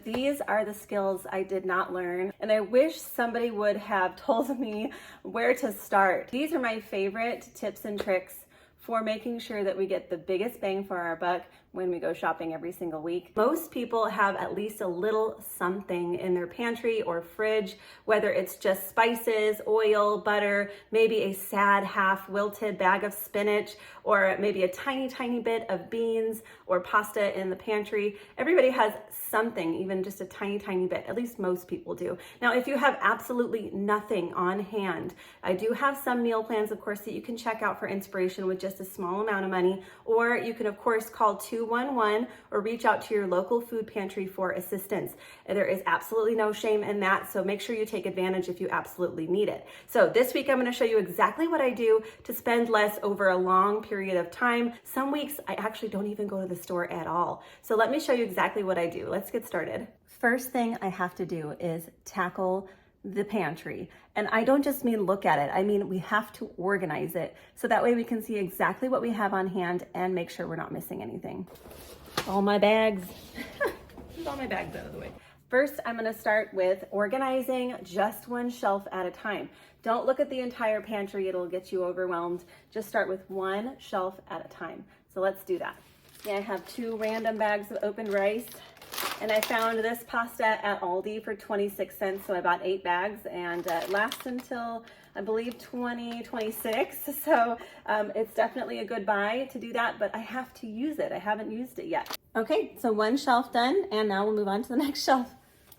These are the skills I did not learn, and I wish somebody would have told me where to start. These are my favorite tips and tricks for making sure that we get the biggest bang for our buck when we go shopping every single week. Most people have at least a little something in their pantry or fridge, whether it's just spices, oil, butter, maybe a sad half wilted bag of spinach, or maybe a tiny bit of beans or pasta in the pantry. Everybody has something, even just a tiny bit. At least most people do. Now, if you have absolutely nothing on hand, I do have some meal plans, of course, that you can check out for inspiration with just a small amount of money, or you can, of course, call 211 or reach out to your local food pantry for assistance. There is absolutely no shame in that, so make sure you take advantage if you absolutely need it. So this week, I'm going to show you exactly what I do to spend less over a long period of time. Some weeks, I actually don't even go to the store at all. So let me show you exactly what I do. Let's get started. First thing I have to do is tackle the pantry. And I don't just mean look at it. I mean, we have to organize it. So that way we can see exactly what we have on hand and make sure we're not missing anything. All my bags. Get all my bags out of the way. First, I'm gonna start with organizing just one shelf at a time. Don't look at the entire pantry, it'll get you overwhelmed. Just start with one shelf at a time. So let's do that. Yeah, I have 2 random bags of open rice. And I found this pasta at Aldi for 26 cents, so I bought 8 bags, and it lasts until, I believe, 2026. So it's definitely a good buy to do that, but I have to use it. I haven't used it yet. Okay, so one shelf done, and now we'll move on to the next shelf.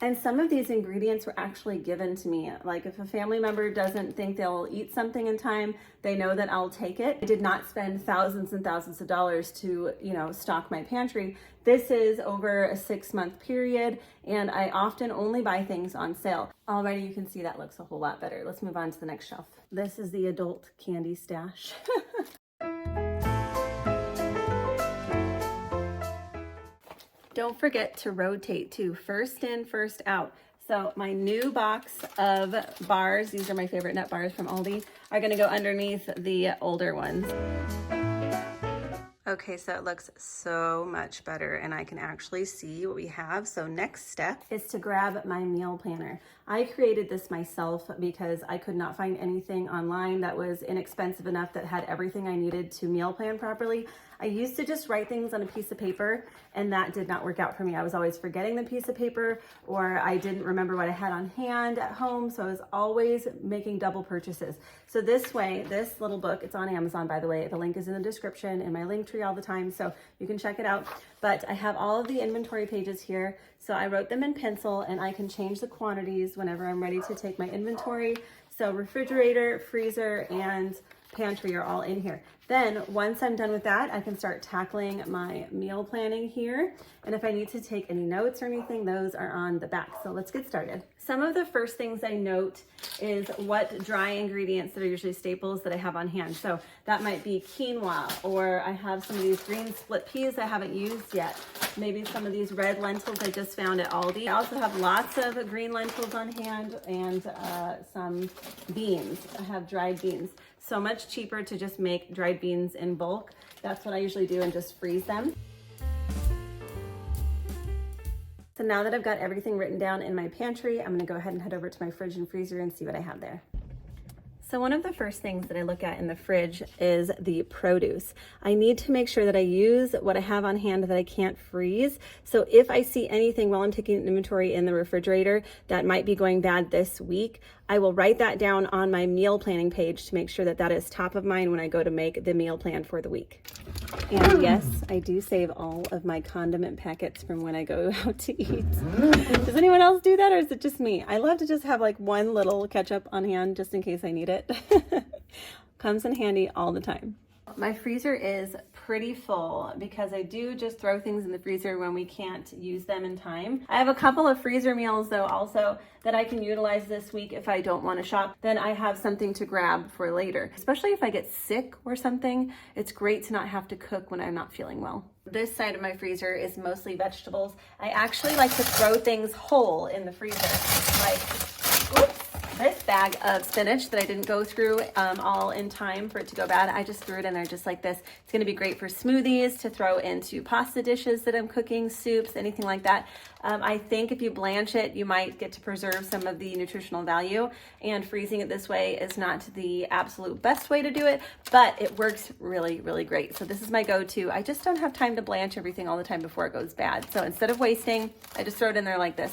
And some of these ingredients were actually given to me. Like if a family member doesn't think they'll eat something in time, they know that I'll take it. I did not spend thousands and thousands of dollars to, stock my pantry. This is over a 6-month period, and I often only buy things on sale. Already you can see that looks a whole lot better. Let's move on to the next shelf. This is the adult candy stash. Don't forget to rotate too. First in, first out. So my new box of bars, these are my favorite nut bars from Aldi, are gonna go underneath the older ones. Okay, so it looks so much better and I can actually see what we have. So next step is to grab my meal planner. I created this myself because I could not find anything online that was inexpensive enough that had everything I needed to meal plan properly. I used to just write things on a piece of paper, and that did not work out for me. I was always forgetting the piece of paper, or I didn't remember what I had on hand at home, so I was always making double purchases. So this way, this little book, it's on Amazon, by the way. The link is in the description in my link tree all the time, so you can check it out. But I have all of the inventory pages here, so I wrote them in pencil, and I can change the quantities whenever I'm ready to take my inventory. So refrigerator, freezer, and pantry are all in here. Then once I'm done with that, I can start tackling my meal planning here. And if I need to take any notes or anything, those are on the back. So let's get started. Some of the first things I note is what dry ingredients that are usually staples that I have on hand. So that might be quinoa, or I have some of these green split peas I haven't used yet. Maybe some of these red lentils I just found at Aldi. I also have lots of green lentils on hand and some beans. I have dried beans. So much cheaper to just make dried beans in bulk. That's what I usually do, and just freeze them. So now that I've got everything written down in my pantry, I'm gonna go ahead and head over to my fridge and freezer and see what I have there. So one of the first things that I look at in the fridge is the produce. I need to make sure that I use what I have on hand that I can't freeze. So if I see anything while I'm taking inventory in the refrigerator that might be going bad this week, I will write that down on my meal planning page to make sure that that is top of mind when I go to make the meal plan for the week. And yes, I do save all of my condiment packets from when I go out to eat. Does anyone else do that, or is it just me? I love to just have like one little ketchup on hand just in case I need it. Comes in handy all the time. My freezer is pretty full because I do just throw things in the freezer when we can't use them in time. I have a couple of freezer meals though also that I can utilize this week if I don't want to shop. Then I have something to grab for later. Especially if I get sick or something, it's great to not have to cook when I'm not feeling well. This side of my freezer is mostly vegetables. I actually like to throw things whole in the freezer, like, oops, This bag of spinach that I didn't go through all in time for it to go bad, I just threw it in there just like this. It's gonna be great for smoothies, to throw into pasta dishes that I'm cooking, soups, anything like that. I think if you blanch it, you might get to preserve some of the nutritional value, and freezing it this way is not the absolute best way to do it, but it works really, really great. So this is my go-to. I just don't have time to blanch everything all the time before it goes bad. So instead of wasting, I just throw it in there like this.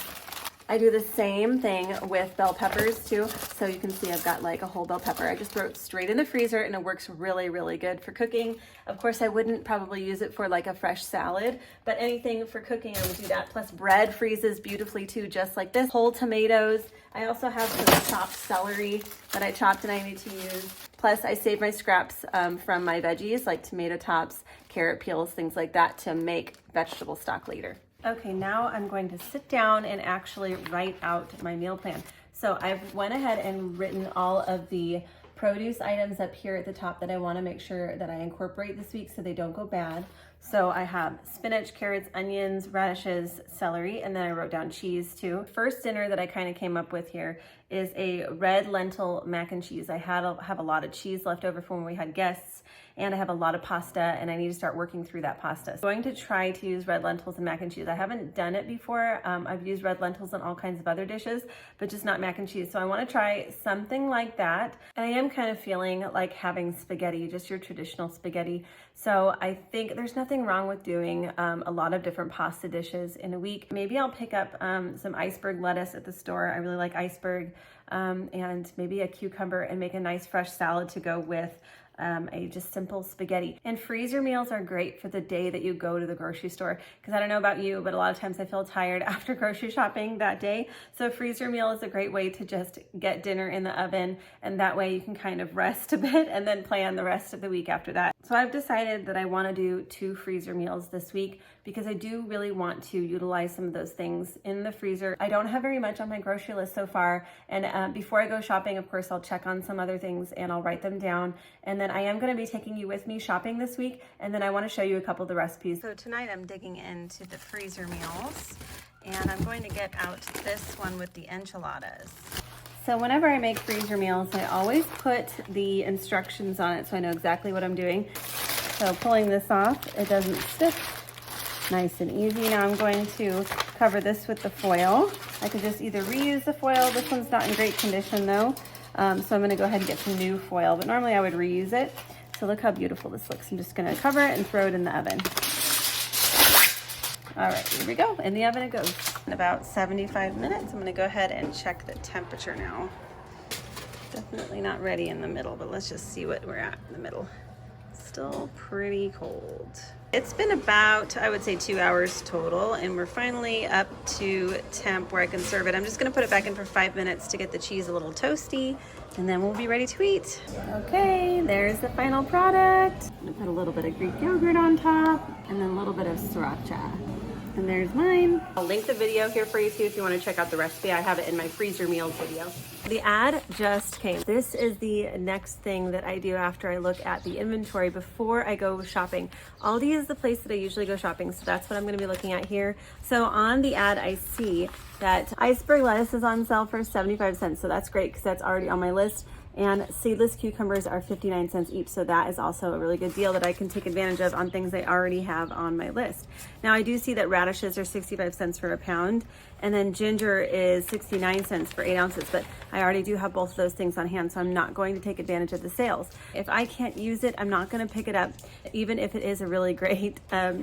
I do the same thing with bell peppers too. So you can see I've got like a whole bell pepper. I just throw it straight in the freezer and it works really, really good for cooking. Of course, I wouldn't probably use it for like a fresh salad, but anything for cooking, I would do that. Plus bread freezes beautifully too, just like this. Whole tomatoes. I also have some chopped celery that I chopped and I need to use. Plus I save my scraps from my veggies like tomato tops, carrot peels, things like that to make vegetable stock later. Okay, now I'm going to sit down and actually write out my meal plan. So I've went ahead and written all of the produce items up here at the top that I want to make sure that I incorporate this week so they don't go bad. So I have spinach, carrots, onions, radishes, celery, and then I wrote down cheese too. First dinner that I kind of came up with here is a red lentil mac and cheese. I have a lot of cheese left over from when we had guests, and I have a lot of pasta, and I need to start working through that pasta. So I'm going to try to use red lentils and mac and cheese. I haven't done it before. I've used red lentils in all kinds of other dishes, but just not mac and cheese. So I want to try something like that. And I am kind of feeling like having spaghetti, just your traditional spaghetti. So I think there's nothing wrong with doing a lot of different pasta dishes in a week. Maybe I'll pick up some iceberg lettuce at the store. I really like iceberg, and maybe a cucumber, and make a nice fresh salad to go with a just simple spaghetti. And freezer meals are great for the day that you go to the grocery store, because I don't know about you, but a lot of times I feel tired after grocery shopping that day. So a freezer meal is a great way to just get dinner in the oven, and that way you can kind of rest a bit and then plan the rest of the week after that. So I've decided that I want to do 2 freezer meals this week, because I do really want to utilize some of those things in the freezer. I don't have very much on my grocery list so far, and before I go shopping, of course, I'll check on some other things and I'll write them down. And then I am going to be taking you with me shopping this week, and then I want to show you a couple of the recipes. So tonight I'm digging into the freezer meals, and I'm going to get out this one with the enchiladas. So whenever I make freezer meals, I always put the instructions on it so I know exactly what I'm doing. So pulling this off, it doesn't stick. Nice and easy. Now I'm going to cover this with the foil. I could just either reuse the foil. This one's not in great condition though. So I'm going to go ahead and get some new foil, but normally I would reuse it. So look how beautiful this looks. I'm just going to cover it and throw it in the oven. All right, here we go. In the oven it goes. In about 75 minutes, I'm going to go ahead and check the temperature now. Definitely not ready in the middle, but let's just see what we're at in the middle. Still pretty cold. It's been about, I would say, 2 hours total, and we're finally up to temp where I can serve it. I'm just going to put it back in for 5 minutes to get the cheese a little toasty, and then we'll be ready to eat. Okay, there's the final product. I'm going to put a little bit of Greek yogurt on top, and then a little bit of sriracha. And there's mine. I'll link the video here for you too if you want to check out the recipe. I have it in my freezer meals video. The ad just came. This is the next thing that I do after I look at the inventory before I go shopping. Aldi is the place that I usually go shopping, so that's what I'm going to be looking at here. So on the ad, I see that iceberg lettuce is on sale for 75 cents. So that's great because that's already on my list. And seedless cucumbers are 59 cents each. So that is also a really good deal that I can take advantage of on things I already have on my list. Now I do see that radishes are 65 cents for a pound. And then ginger is 69 cents for 8 ounces, but I already do have both of those things on hand, so I'm not going to take advantage of the sales. If I can't use it, I'm not going to pick it up, even if it is a really great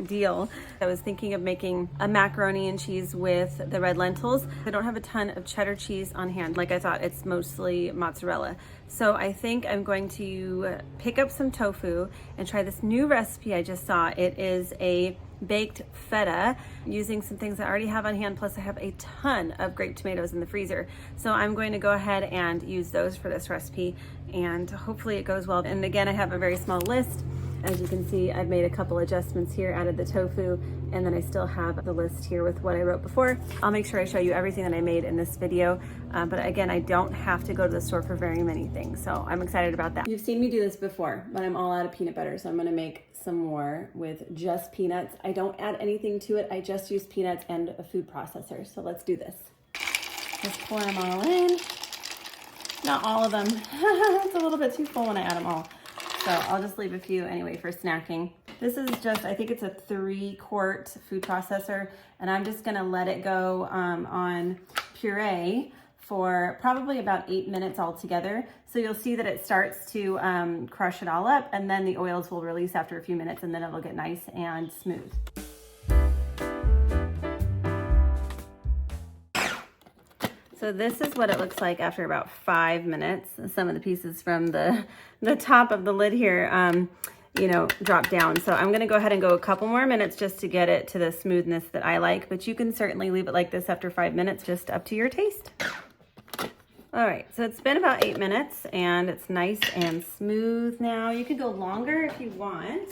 deal. I was thinking of making a macaroni and cheese with the red lentils. I don't have a ton of cheddar cheese on hand. Like I thought, it's mostly mozzarella. So I think I'm going to pick up some tofu and try this new recipe I just saw. It is a baked feta using some things I already have on hand, plus I have a ton of grape tomatoes in the freezer. So I'm going to go ahead and use those for this recipe, and hopefully it goes well. And again, I have a very small list. As you can see, I've made a couple adjustments here, added the tofu, and then I still have the list here with what I wrote before. I'll make sure I show you everything that I made in this video. But again, I don't have to go to the store for very many things, so I'm excited about that. You've seen me do this before, but I'm all out of peanut butter, so I'm gonna make some more with just peanuts. I don't add anything to it. I just use peanuts and a food processor. So let's do this. Just pour them all in. Not all of them. It's a little bit too full when I add them all. So I'll just leave a few anyway for snacking. This is just, I think it's a 3-quart food processor, and I'm just gonna let it go on puree for probably about 8 minutes altogether. So you'll see that it starts to crush it all up, and then the oils will release after a few minutes, and then it'll get nice and smooth. So this is what it looks like after about 5 minutes. Some of the pieces from the top of the lid here, you know, drop down. So I'm gonna go ahead and go a couple more minutes just to get it to the smoothness that I like, but you can certainly leave it like this after 5 minutes, just up to your taste. All right, so it's been about 8 minutes and it's nice and smooth now. You could go longer if you want,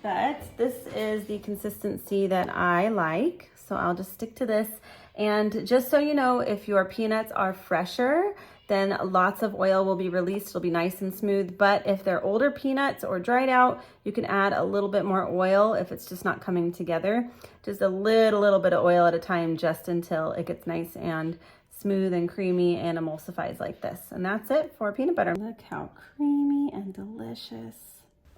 but this is the consistency that I like. So I'll just stick to this. And just so you know, if your peanuts are fresher, then lots of oil will be released. It'll be nice and smooth. But if they're older peanuts or dried out, you can add a little bit more oil if it's just not coming together. Just a little bit of oil at a time, just until it gets nice and smooth and creamy and emulsifies like this. And that's it for peanut butter. Look how creamy and delicious.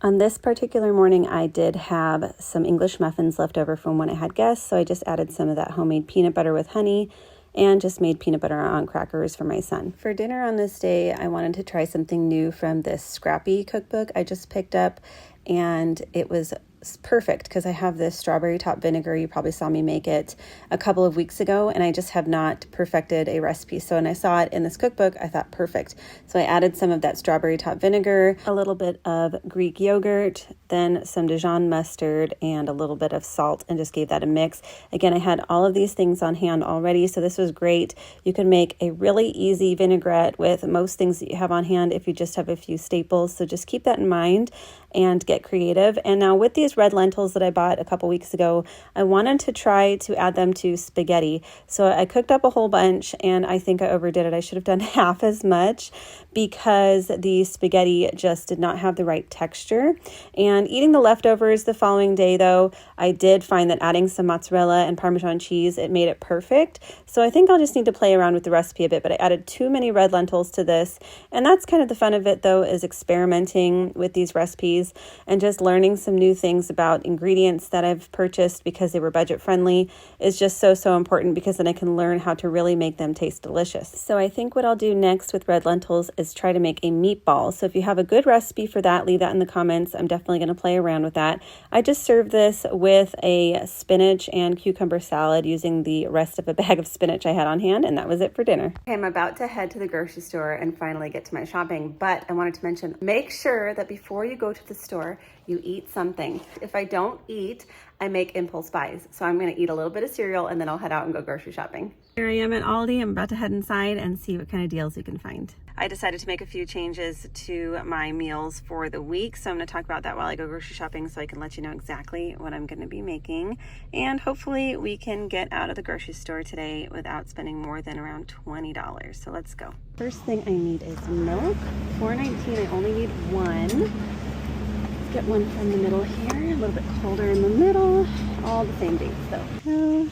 On this particular morning, I did have some English muffins left over from when I had guests, so I just added some of that homemade peanut butter with honey and just made peanut butter on crackers for my son. For dinner on this day, I wanted to try something new from this Scrappy cookbook I just picked up, and it was perfect because I have this strawberry top vinegar. You probably saw me make it a couple of weeks ago, and I just have not perfected a recipe. So when I saw it in this cookbook, I thought perfect. So I added some of that strawberry top vinegar, a little bit of Greek yogurt, then some Dijon mustard, and a little bit of salt, and just gave that a mix. Again, I had all of these things on hand already, so this was great. You can make a really easy vinaigrette with most things that you have on hand if you just have a few staples. So just keep that in mind and get creative. And now with these red lentils that I bought a couple weeks ago, I wanted to try to add them to spaghetti. So I cooked up a whole bunch, and I think I overdid it. I should have done half as much because the spaghetti just did not have the right texture. And eating the leftovers the following day, though, I did find that adding some mozzarella and Parmesan cheese, it made it perfect. So I think I'll just need to play around with the recipe a bit, but I added too many red lentils to this. And that's kind of the fun of it, though, is experimenting with these recipes and just learning some new things about ingredients that I've purchased because they were budget friendly is just so important, because then I can learn how to really make them taste delicious. So I think what I'll do next with red lentils is try to make a meatball. So if you have a good recipe for that, leave that in the comments. I'm definitely going to play around with that. I just served this with a spinach and cucumber salad using the rest of a bag of spinach I had on hand, and that was it for dinner. Okay, I'm about to head to the grocery store and finally get to my shopping, but I wanted to mention, make sure that before you go to the store, you eat something. If I don't eat, I make impulse buys. So I'm gonna eat a little bit of cereal and then I'll head out and go grocery shopping. Here I am at Aldi. I'm about to head inside and see what kind of deals we can find. I decided to make a few changes to my meals for the week, so I'm going to talk about that while I go grocery shopping so I can let you know exactly what I'm going to be making. And hopefully we can get out of the grocery store today without spending more than around $20. So let's go. First thing I need is milk. $4.19, I only need one. Let's get one from the middle here. A little bit colder in the middle. All the same dates though.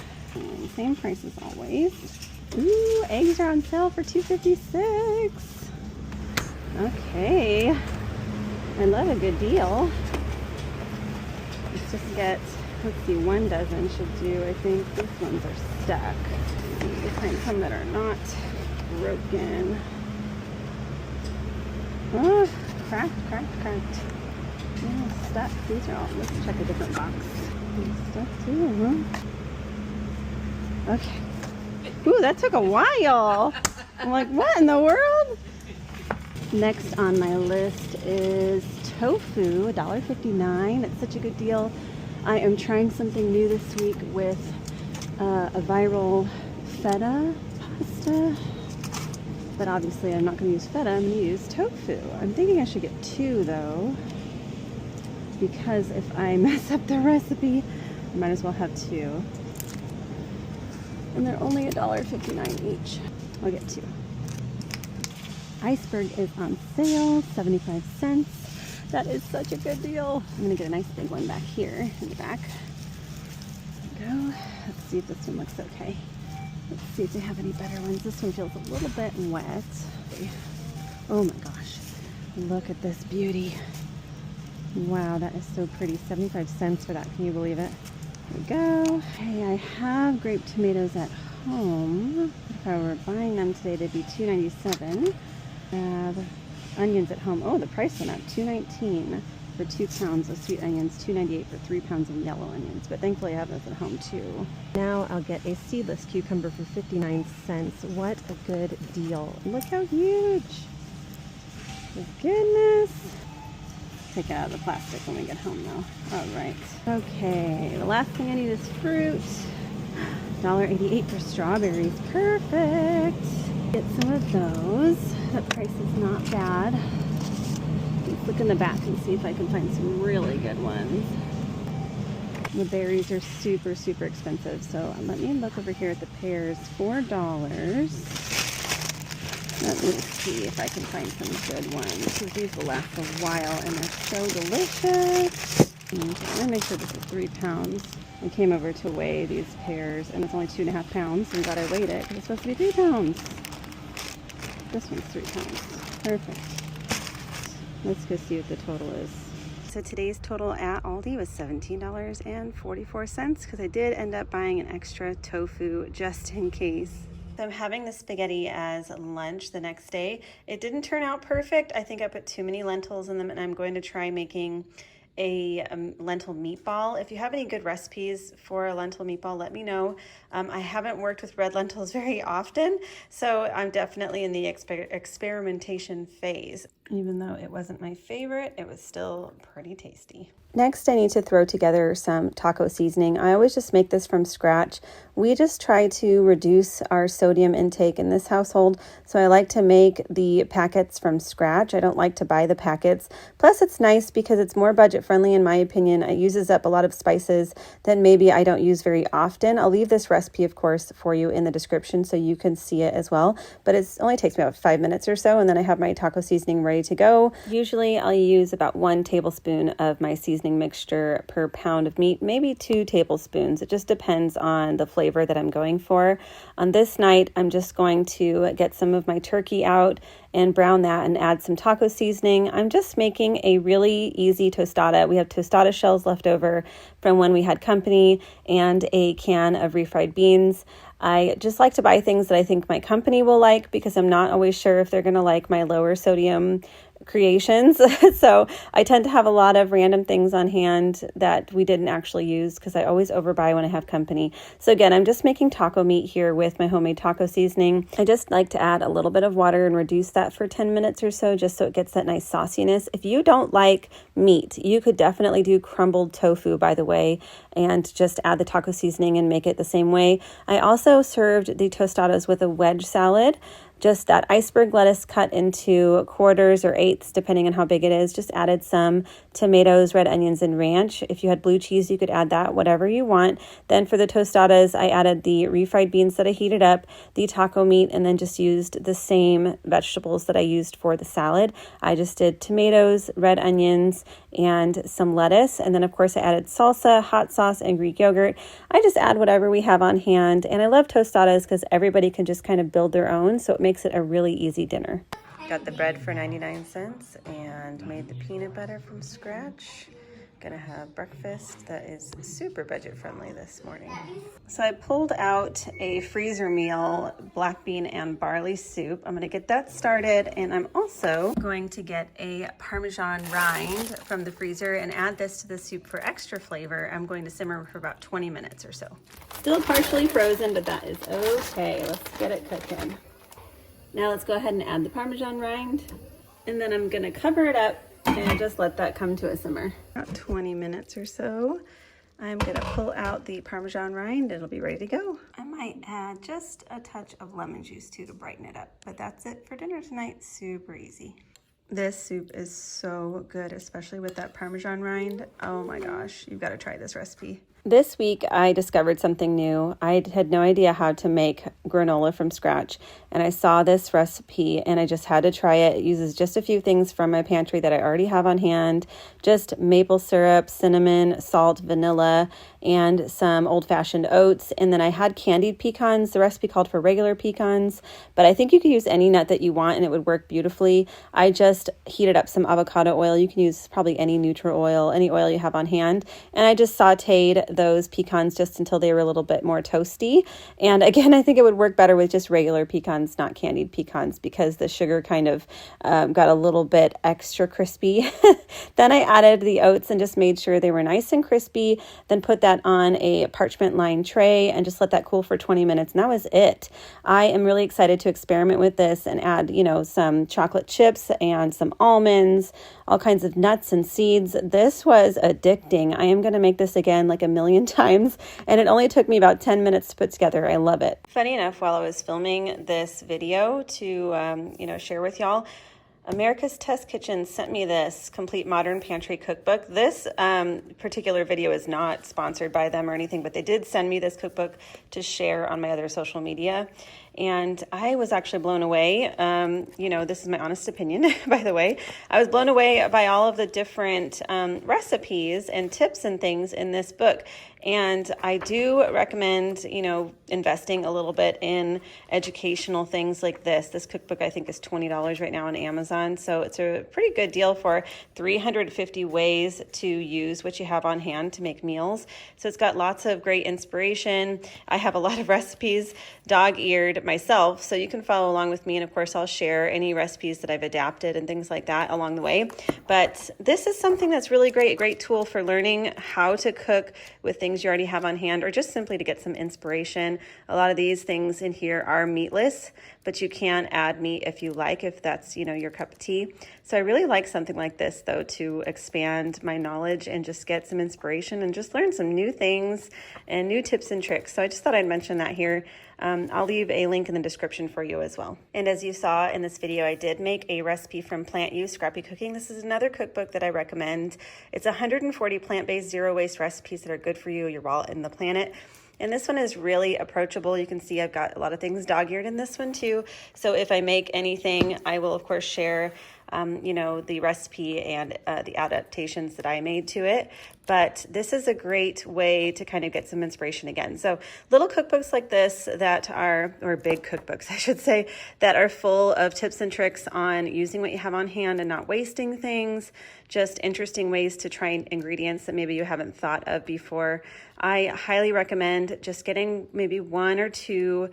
Same price as always. Ooh, eggs are on sale for $2.56. Okay, I love a good deal. Let's just get, let's see, 1 dozen should do. I think these ones are stuck. Let's see, find some that are not broken. Oh, cracked. Yeah, stuck. These are all, let's check a different box. Stuck too, huh? Okay. Ooh, that took a while. I'm like, what in the world? Next on my list is tofu, $1.59. It's such a good deal. I am trying something new this week with a viral feta pasta. But obviously I'm not going to use feta, I'm going to use tofu. I'm thinking I should get 2 though, because if I mess up the recipe, I might as well have 2. And they're only $1.59 each. I'll get 2. Iceberg is on sale, 75 cents. That is such a good deal. I'm gonna get a nice big one back here in the back. There we go. Let's see if this one looks okay. Let's see if they have any better ones. This one feels a little bit wet. Oh my gosh, look at this beauty. Wow, that is so pretty. 75 cents for that, can you believe it? There we go. Hey, I have grape tomatoes at home. If I were buying them today, they'd be $2.97. I have onions at home. Oh, the price went up, $2.19 for 2 pounds of sweet onions, $2.98 for 3 pounds of yellow onions. But thankfully I have those at home too. Now I'll get a seedless cucumber for 59 cents. What a good deal. Look how huge. My goodness. Take it out of the plastic when we get home though. All right. Okay, the last thing I need is fruit. $1.88 for strawberries. Perfect. Get some of those. That price is not bad. Let's look in the back and see if I can find some really good ones. The berries are super, super expensive. So let me look over here at the pears. $4. Let me see if I can find some good ones, because these will last a while and they're so delicious. Okay, let me make sure this is 3 pounds. I came over to weigh these pears and it's only 2.5 pounds. I'm glad I weighed it because it's supposed to be 3 pounds. This one's 3 pounds. Perfect. Let's go see what the total is. So today's total at Aldi was $17.44 because I did end up buying an extra tofu just in case. So I'm having the spaghetti as lunch the next day. It didn't turn out perfect. I think I put too many lentils in them, and I'm going to try making a lentil meatball. If you have any good recipes for a lentil meatball, let me know. I haven't worked with red lentils very often, so I'm definitely in the experimentation phase. Even though it wasn't my favorite, it was still pretty tasty. Next, I need to throw together some taco seasoning. I always just make this from scratch. We just try to reduce our sodium intake in this household, so I like to make the packets from scratch. I don't like to buy the packets. Plus, it's nice because it's more budget friendly in my opinion. It uses up a lot of spices that maybe I don't use very often. I'll leave this recipe, of course, for you in the description so you can see it as well, but it only takes me about 5 minutes or so, and then I have my taco seasoning ready to go. Usually, I'll use about 1 tablespoon of my seasoning mixture per pound of meat, maybe 2 tablespoons. It just depends on the flavor that I'm going for. On this night, I'm just going to get some of my turkey out and brown that and add some taco seasoning. I'm just making a really easy tostada. We have tostada shells left over from when we had company and a can of refried beans. I just like to buy things that I think my company will like because I'm not always sure if they're going to like my lower sodium creations. So I tend to have a lot of random things on hand that we didn't actually use because I always overbuy when I have company. So again, I'm just making taco meat here with my homemade taco seasoning. I just like to add a little bit of water and reduce that for 10 minutes or so just so it gets that nice sauciness. If you don't like meat, you could definitely do crumbled tofu, by the way, and just add the taco seasoning and make it the same way. I also served the tostadas with a wedge salad. Just that iceberg lettuce cut into quarters or eighths, depending on how big it is. Just added some tomatoes, red onions, and ranch. If you had blue cheese, you could add that, whatever you want. Then for the tostadas, I added the refried beans that I heated up, the taco meat, and then just used the same vegetables that I used for the salad. I just did tomatoes, red onions, and some lettuce. And then, of course, I added salsa, hot sauce, and Greek yogurt. I just add whatever we have on hand. And I love tostadas because everybody can just kind of build their own, so it makes it a really easy dinner. Got the bread for 99 cents and made the peanut butter from scratch. Gonna have breakfast that is super budget friendly this morning. So I pulled out a freezer meal, black bean and barley soup. I'm gonna get that started, and I'm also going to get a Parmesan rind from the freezer and add this to the soup for extra flavor. I'm going to simmer for about 20 minutes or so. Still partially frozen, but that is okay. Let's get it cooking. Now let's go ahead and add the Parmesan rind, and then I'm gonna cover it up and just let that come to a simmer. About 20 minutes or so, I'm gonna pull out the Parmesan rind. It'll be ready to go. I might add just a touch of lemon juice too to brighten it up, but that's it for dinner tonight. Super easy. This soup is so good, especially with that Parmesan rind. Oh my gosh, you've got to try this recipe. This week, I discovered something new. I had no idea how to make granola from scratch, and I saw this recipe, and I just had to try it. It uses just a few things from my pantry that I already have on hand, just maple syrup, cinnamon, salt, vanilla, and some old-fashioned oats. And then I had candied pecans. The recipe called for regular pecans, but I think you could use any nut that you want, and it would work beautifully. I just heated up some avocado oil. You can use probably any neutral oil, any oil you have on hand, and I just sauteed those pecans just until they were a little bit more toasty. And again, I think it would work better with just regular pecans, not candied pecans, because the sugar kind of got a little bit extra crispy. Then I added the oats and just made sure they were nice and crispy, then put that on a parchment lined tray and just let that cool for 20 minutes. And that was it. I am really excited to experiment with this and add, some chocolate chips and some almonds, all kinds of nuts and seeds. This was addicting. I am going to make this again like a million times, and it only took me about 10 minutes to put together. I love it. Funny enough, while I was filming this video to, share with y'all, America's Test Kitchen sent me this Complete Modern Pantry Cookbook. This particular video is not sponsored by them or anything, but they did send me this cookbook to share on my other social media. And I was actually blown away. This is my honest opinion, by the way. I was blown away by all of the different recipes and tips and things in this book. And I do recommend, investing a little bit in educational things like this. This cookbook, I think, is $20 right now on Amazon. So it's a pretty good deal for 350 ways to use what you have on hand to make meals. So it's got lots of great inspiration. I have a lot of recipes dog-eared myself, so you can follow along with me. And of course, I'll share any recipes that I've adapted and things like that along the way. But this is something that's really great, a great tool for learning how to cook with things you already have on hand, or just simply to get some inspiration. A lot of these things in here are meatless, but you can add meat if you like, if that's, your cup of tea. So I really like something like this, though, to expand my knowledge and just get some inspiration and just learn some new things and new tips and tricks. So I just thought I'd mention that here. I'll leave a link in the description for you as well. And as you saw in this video, I did make a recipe from Plant You Scrappy Cooking. This is another cookbook that I recommend. It's 140 plant-based zero-waste recipes that are good for you, your wallet, and the planet. And this one is really approachable. You can see I've got a lot of things dog-eared in this one too. So if I make anything, I will of course share the recipe and the adaptations that I made to it. But this is a great way to kind of get some inspiration again. So little cookbooks like this or big cookbooks, I should say, that are full of tips and tricks on using what you have on hand and not wasting things, just interesting ways to try ingredients that maybe you haven't thought of before. I highly recommend just getting maybe one or two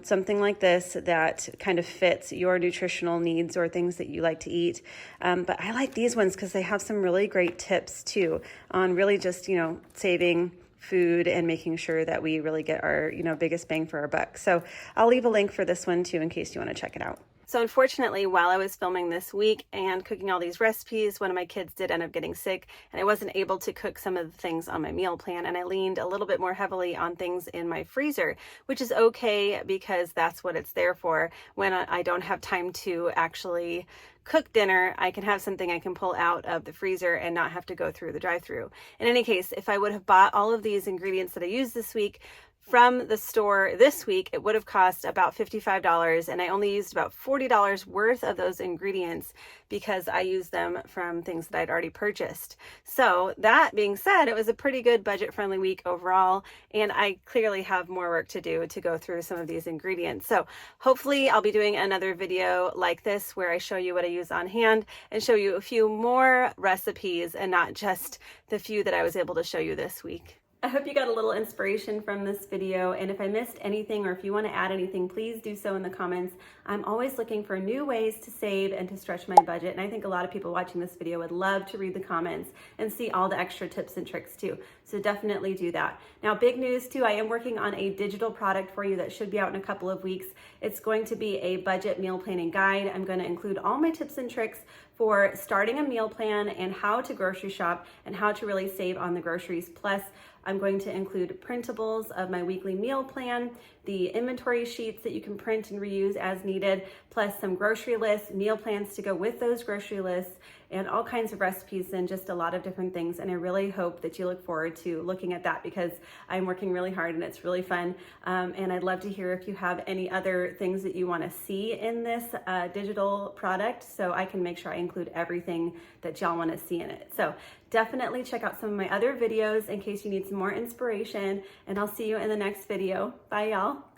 something like this that kind of fits your nutritional needs or things that you like to eat. But I like these ones because they have some really great tips too on really just, saving food and making sure that we really get our, biggest bang for our buck. So I'll leave a link for this one too in case you want to check it out. So unfortunately, while I was filming this week and cooking all these recipes, one of my kids did end up getting sick, and I wasn't able to cook some of the things on my meal plan, and I leaned a little bit more heavily on things in my freezer, which is okay because that's what it's there for. When I don't have time to actually cook dinner, I can have something I can pull out of the freezer and not have to go through the drive-thru. In any case, if I would have bought all of these ingredients that I used this week from the store this week, it would have cost about $55, and I only used about $40 worth of those ingredients because I used them from things that I'd already purchased. So that being said, it was a pretty good budget-friendly week overall, and I clearly have more work to do to go through some of these ingredients. So hopefully I'll be doing another video like this where I show you what I use on hand and show you a few more recipes and not just the few that I was able to show you this week. I hope you got a little inspiration from this video, and if I missed anything or if you want to add anything, please do so in the comments. I'm always looking for new ways to save and to stretch my budget, and I think a lot of people watching this video would love to read the comments and see all the extra tips and tricks too. So definitely do that. Now, big news too, I am working on a digital product for you that should be out in a couple of weeks. It's going to be a budget meal planning guide. I'm going to include all my tips and tricks for starting a meal plan and how to grocery shop and how to really save on the groceries. Plus, I'm going to include printables of my weekly meal plan, the inventory sheets that you can print and reuse as needed, plus some grocery lists, meal plans to go with those grocery lists, and all kinds of recipes and just a lot of different things. And I really hope that you look forward to looking at that, because I'm working really hard and it's really fun. And I'd love to hear if you have any other things that you want to see in this digital product, so I can make sure I include everything that y'all want to see in it. So definitely check out some of my other videos in case you need some more inspiration, and I'll see you in the next video. Bye, y'all.